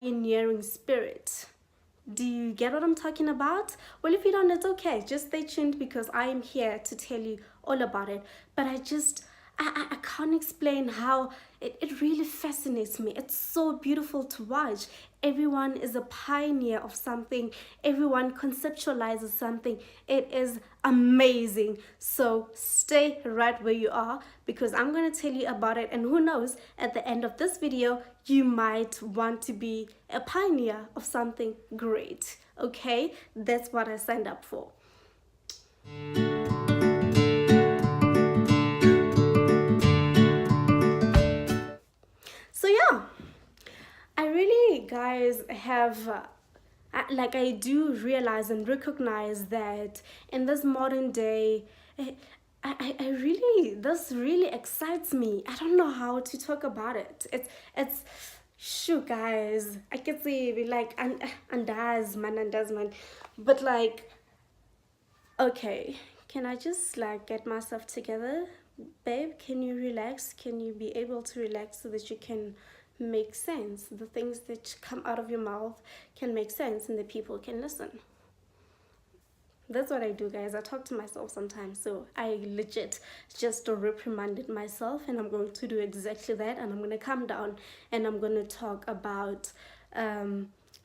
pioneering spirit. Do you get what I'm talking about? Well, if you don't, it's okay. Just stay tuned because I am here to tell you all about it. But I can't explain how it really fascinates me. It's so beautiful to watch. Everyone is a pioneer of something. Everyone conceptualizes something. It is amazing. So stay right where you are because I'm going to tell you about it. And who knows, at the end of this video, you might want to be a pioneer of something great. Okay? That's what I signed up for. So yeah, I really, guys, have I do realize and recognize that in this modern day, I really, this really excites me. I don't know how to talk about it. It's shoot, guys, I can say like and does man, but like, okay, can I just like get myself together? Babe, can you relax? Can you be able to relax so that you can make sense? The things that come out of your mouth can make sense and the people can listen. That's what I do, guys. I talk to myself sometimes. So I legit just reprimanded myself and I'm going to do exactly that. And I'm going to calm down and I'm going to talk about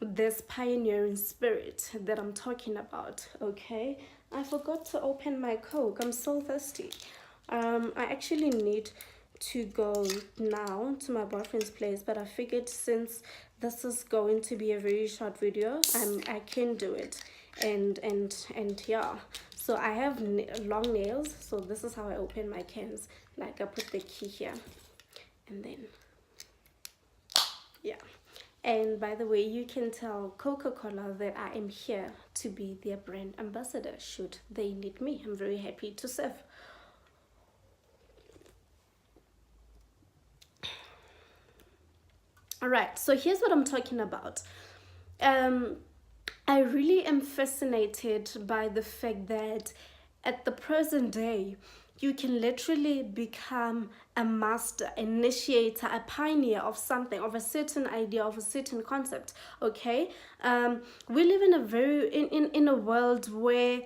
this pioneering spirit that I'm talking about, okay? I forgot to open my Coke. I'm so thirsty. I actually need to go now to my boyfriend's place, but I figured since this is going to be a very short video, I can do it. And yeah, so I have long nails, so this is how I open my cans. Like I put the key here and then yeah. And by the way, you can tell Coca-Cola that I am here to be their brand ambassador should they need me. I'm very happy to serve. All right, so here's what I'm talking about. I really am fascinated by the fact that at the present day, you can literally become a master, initiator, a pioneer of something, of a certain idea, of a certain concept, okay? We live in a in a world where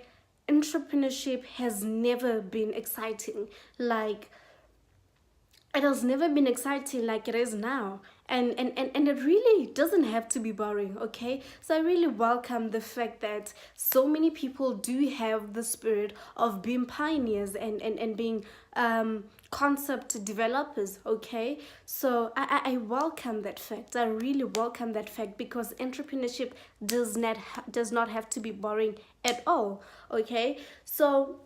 entrepreneurship has never been exciting. Like, it has never been exciting like it is now. And it really doesn't have to be boring, okay? So I really welcome the fact that so many people do have the spirit of being pioneers and being concept developers, okay? So I welcome that fact. I really welcome that fact because entrepreneurship does not have to be boring at all, okay? So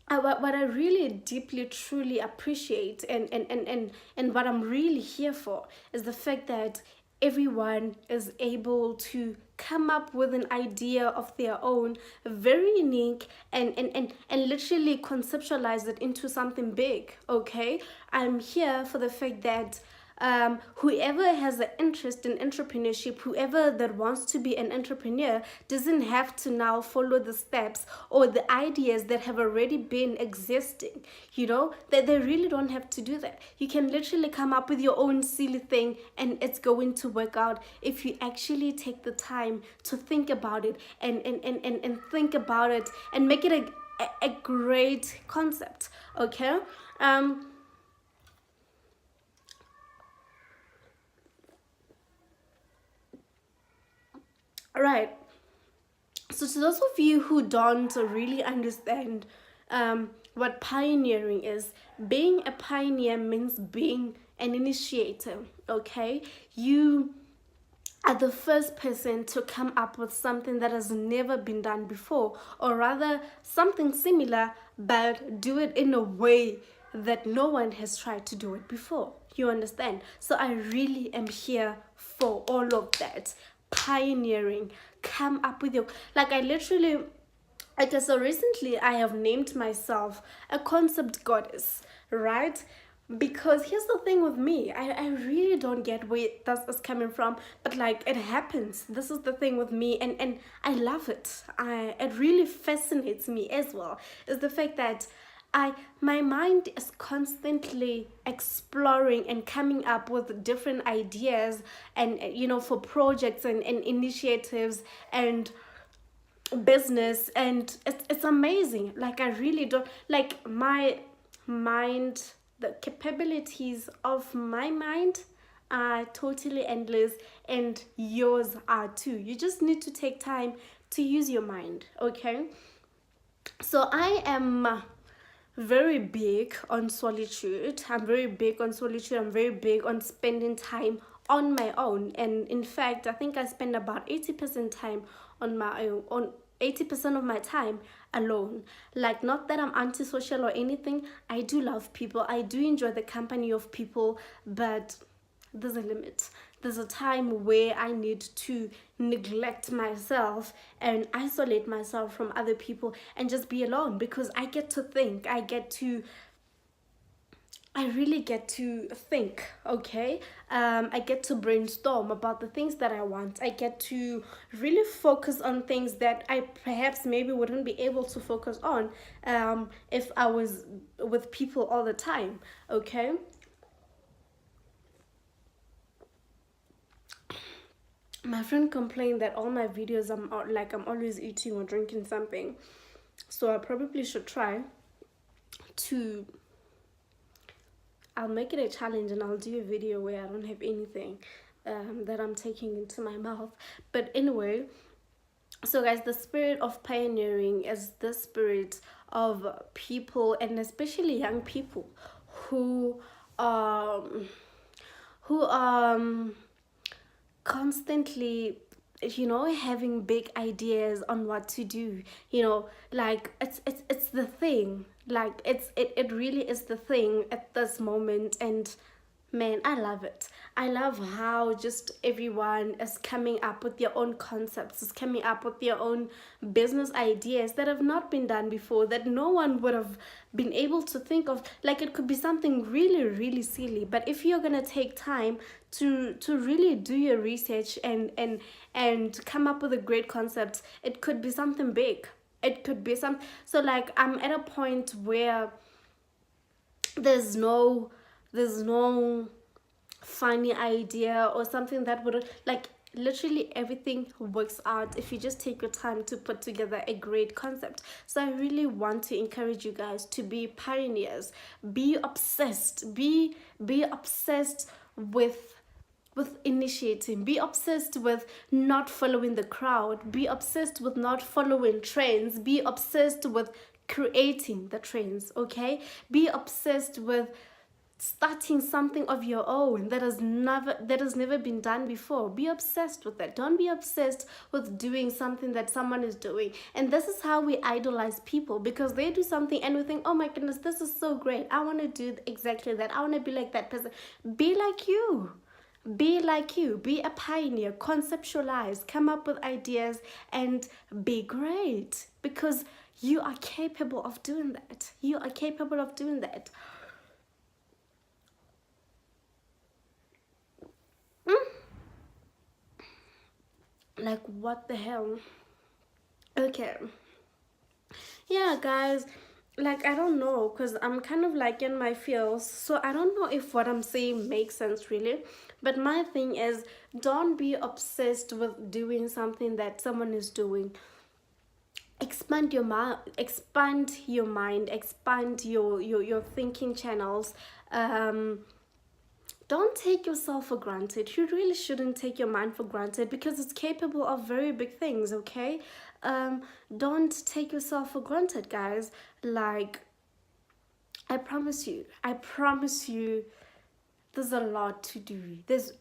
what I really deeply truly appreciate and what I'm really here for is the fact that everyone is able to come up with an idea of their own, very unique, and literally conceptualize it into something big, okay? I'm here for the fact that whoever has an interest in entrepreneurship, whoever that wants to be an entrepreneur, doesn't have to now follow the steps or the ideas that have already been existing, you know, that they really don't have to do that. You can literally come up with your own silly thing and it's going to work out if you actually take the time to think about it and think about it and make it a great concept, okay? Right. So to those of you who don't really understand what pioneering is, being a pioneer means being an initiator, okay? You are the first person to come up with something that has never been done before, or rather something similar, but do it in a way that no one has tried to do it before. You understand? So I really am here for all of that. Pioneering, come up with your, like I literally, okay, so recently I have named myself a concept goddess, right? Because here's the thing with me, I really don't get where this is coming from, but like it happens. This is the thing with me, and I love it. It really fascinates me as well, is the fact that My mind is constantly exploring and coming up with different ideas, and for projects and initiatives and business, and it's amazing. Like, I really don't like my mind. The capabilities of my mind are totally endless, and yours are too. You just need to take time to use your mind, okay? So I am very big on solitude. I'm very big on solitude. I'm very big on spending time on my own. And in fact, I think I spend about 80% time on my own, on 80% of my time alone. Like, not that I'm antisocial or anything. I do love people. I do enjoy the company of people, but there's a limit. There's a time where I need to neglect myself and isolate myself from other people and just be alone, because I get to think. I really get to think, okay? I get to brainstorm about the things that I want. I get to really focus on things that I perhaps maybe wouldn't be able to focus on if I was with people all the time, okay? My friend complained that all my videos I'm always eating or drinking something, so I probably should try to. I'll make it a challenge and I'll do a video where I don't have anything that I'm taking into my mouth. But anyway, so guys, the spirit of pioneering is the spirit of people, and especially young people who um who constantly, having big ideas on what to do. Like, it's the thing. Like, it really is the thing at this moment. And man, I love it. I love how just everyone is coming up with their own concepts, is coming up with their own business ideas that have not been done before, that no one would have been able to think of. Like, it could be something really, really silly, but if you're gonna take time to really do your research and come up with a great concept, it could be something big. It could be some. So, like, I'm at a point where there's no there's no funny idea or something that would, like, literally everything works out if you just take your time to put together a great concept. So I really want to encourage you guys to be pioneers. Be obsessed. Be obsessed with initiating. Be obsessed with not following the crowd. Be obsessed with not following trends. Be obsessed with creating the trends, okay? Be obsessed with starting something of your own that has never been done before. Be obsessed with that. Don't be obsessed with doing something that someone is doing. And this is how we idolize people, because they do something and we think, oh my goodness, this is so great, I want to do exactly that, I want to be like that person. Be like you. Be like you. Be a pioneer. Conceptualize. Come up with ideas and be great, because you are capable of doing that. You are capable of doing that. Like, what the hell? Okay. Yeah, guys. Like, I don't know, because I'm kind of like in my feels. So I don't know if what I'm saying makes sense really. But my thing is, don't be obsessed with doing something that someone is doing. Expand your mind, expand your thinking channels. Don't take yourself for granted. You really shouldn't take your mind for granted, because it's capable of very big things, okay? um don't take yourself for granted, guys. Like, I promise you, there's a lot to do. There's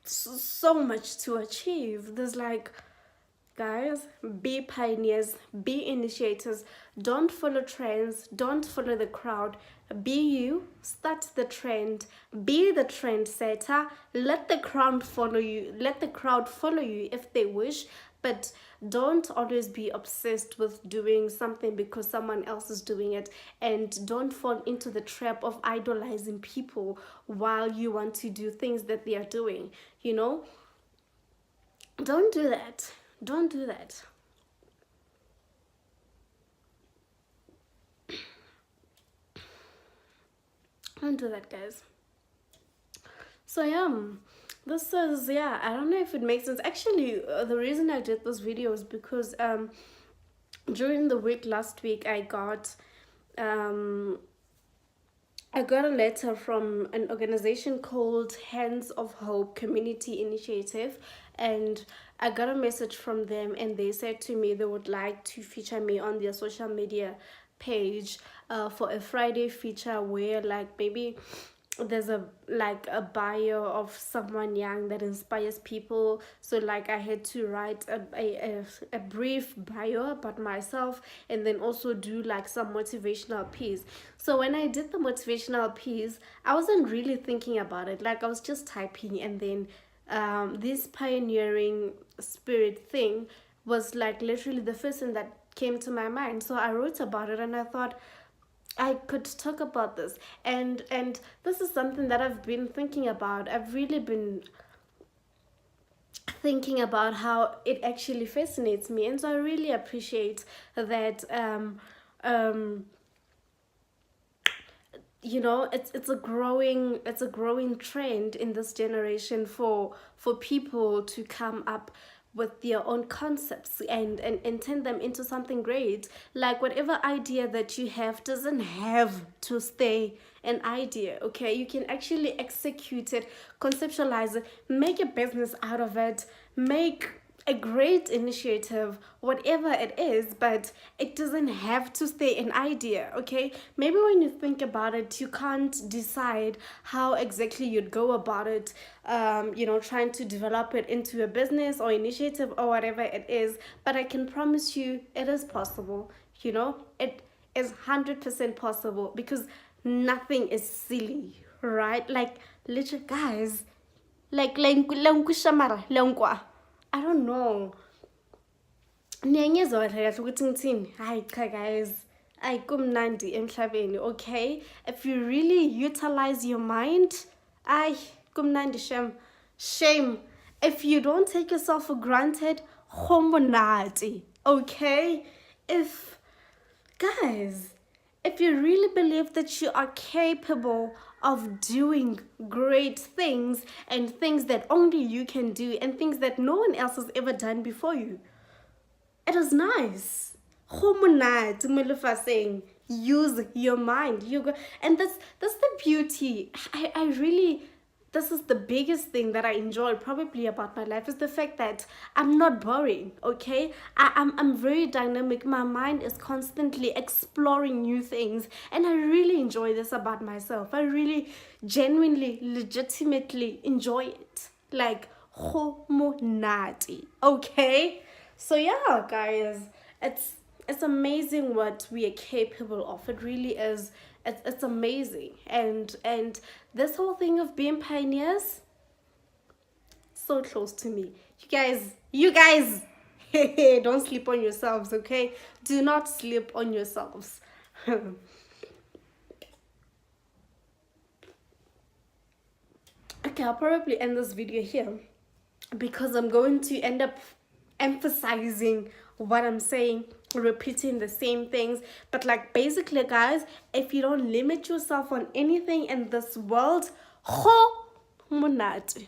so much to achieve. There's like, guys, be pioneers, be initiators. Don't follow trends, don't follow the crowd. Be you, start the trend, be the trend setter. Let the crowd follow you. Let the crowd follow you if they wish, but don't always be obsessed with doing something because someone else is doing it. And don't fall into the trap of idolizing people while you want to do things that they are doing, you know? Don't do that. Don't do that. Don't do that, guys. So yeah, this is, yeah, I don't know if it makes sense. Actually, the reason I did this video is because during the week last week I got a letter from an organization called Hands of Hope Community Initiative, and I got a message from them, and they said to me they would like to feature me on their social media page for a Friday feature where, like, maybe there's a bio of someone young that inspires people. So like I had to write a brief bio about myself, and then also do like some motivational piece. So when I did the motivational piece, I wasn't really thinking about it. Like I was just typing, and then this pioneering spirit thing was like literally the first thing that came to my mind. So I wrote about it, and I thought I could talk about this, and this is something that I've been thinking about. I've really been thinking about how it actually fascinates me, and so I really appreciate that. You know, it's a growing trend in this generation for people to come up with their own concepts, and turn them into something great. Like whatever idea that you have doesn't have to stay an idea, okay? You can actually execute it, conceptualize it, make a business out of it, make a great initiative, whatever it is, but it doesn't have to stay an idea, okay? Maybe when you think about it, you can't decide how exactly you'd go about it, you know, trying to develop it into a business or initiative or whatever it is, but I can promise you it is possible, you know? It is 100% possible, because nothing is silly, right? Like, literally, guys, like I don't know. Niyangizwa kahle ukuthi ngithini. Hayi cha guys. Ay kumnandi emhlabeni, okay? If you really utilize your mind, ay kumnandi shame. If you don't take yourself for granted, homonati, okay? If you really believe that you are capable of doing great things, and things that only you can do, and things that no one else has ever done before you, it is nice. Saying use your mind. And that's the beauty. I really, this is the biggest thing that I enjoy probably about my life, is the fact that I'm not boring, okay? I'm very dynamic. My mind is constantly exploring new things, and I really enjoy this about myself. I really genuinely, legitimately enjoy it. Like, homonati, okay? So yeah, guys, it's amazing what we are capable of. It really is. It's amazing, and this whole thing of being pioneers, so close to me. You guys, don't sleep on yourselves, okay? Do not sleep on yourselves. Okay, I'll probably end this video here, because I'm going to end up emphasizing what I'm saying, repeating the same things. But like, basically, guys, if you don't limit yourself on anything in this world, homonati.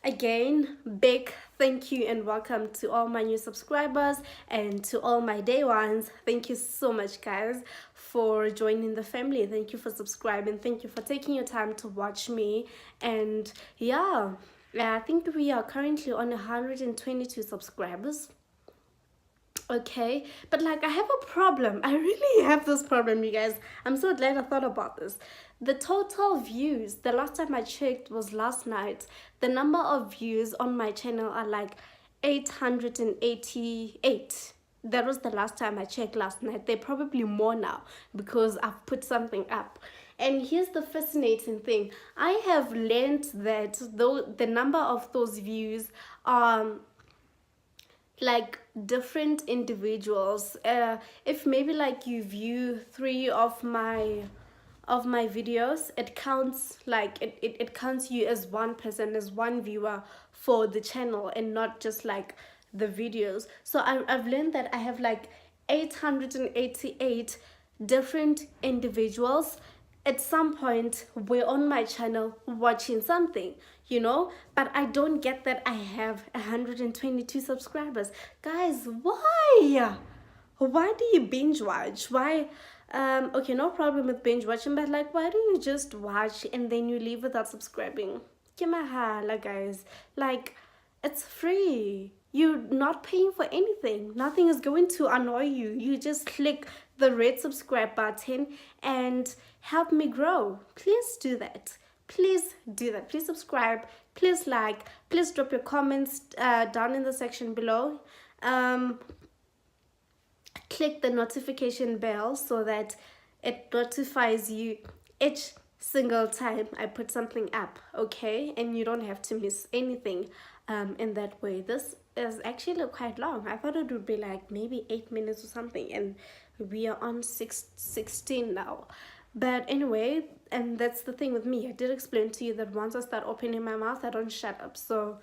Again, big thank you and welcome to all my new subscribers, and to all my day ones. Thank you so much, guys, for joining the family. Thank you for subscribing. Thank you for taking your time to watch me. And yeah, I think we are currently on 122 subscribers. Okay, but like, I have a problem. I really have this problem, you guys. I'm so glad I thought about this. The total views, the last time I checked was last night, the number of views on my channel are like 888. That was the last time I checked last night. They're probably more now, because I've put something up. And here's the fascinating thing. I have learned that though the number of those views are like different individuals. If maybe like you view 3 of my videos, it counts, like it counts you as one person, as one viewer for the channel, and not just like the videos. So I've learned that I have like 888 different individuals at some point were on my channel watching something, you know, but I don't get that I have 122 subscribers. Guys, why do you binge watch? Why? Okay, no problem with binge watching, but like, why do you just watch and then you leave without subscribing? Kimahala, guys. Like, it's free. You're not paying for anything. Nothing is going to annoy you. You just click the red subscribe button and help me grow. Please do that. Please do that. Please subscribe. Please like. Please drop your comments down in the section below. Click the notification bell so that it notifies you each single time I put something up, okay? And you don't have to miss anything in that way. This is actually quite long. I thought it would be like maybe 8 minutes or something, and we are on 16 now. But anyway, and that's the thing with me. I did explain to you that once I start opening my mouth, I don't shut up. So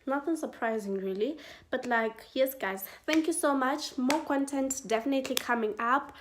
nothing surprising really, but like, yes guys, thank you so much. More content definitely coming up.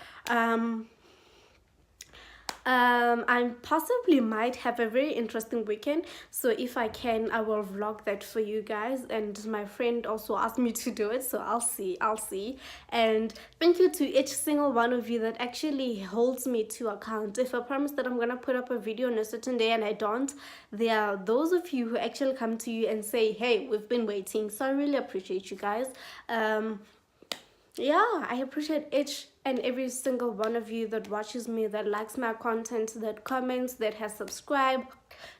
I possibly might have a very interesting weekend, so if I can, I will vlog that for you guys. And my friend also asked me to do it, so I'll see. And thank you to each single one of you that actually holds me to account. If I promise that I'm gonna put up a video on a certain day and I don't, there are those of you who actually come to you and say, hey, we've been waiting. So I really appreciate you guys. Yeah, I appreciate each and every single one of you that watches me, that likes my content, that comments, that has subscribed.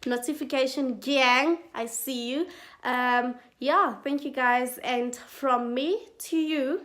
Notification gang, I see you. Yeah, thank you guys. And from me to you,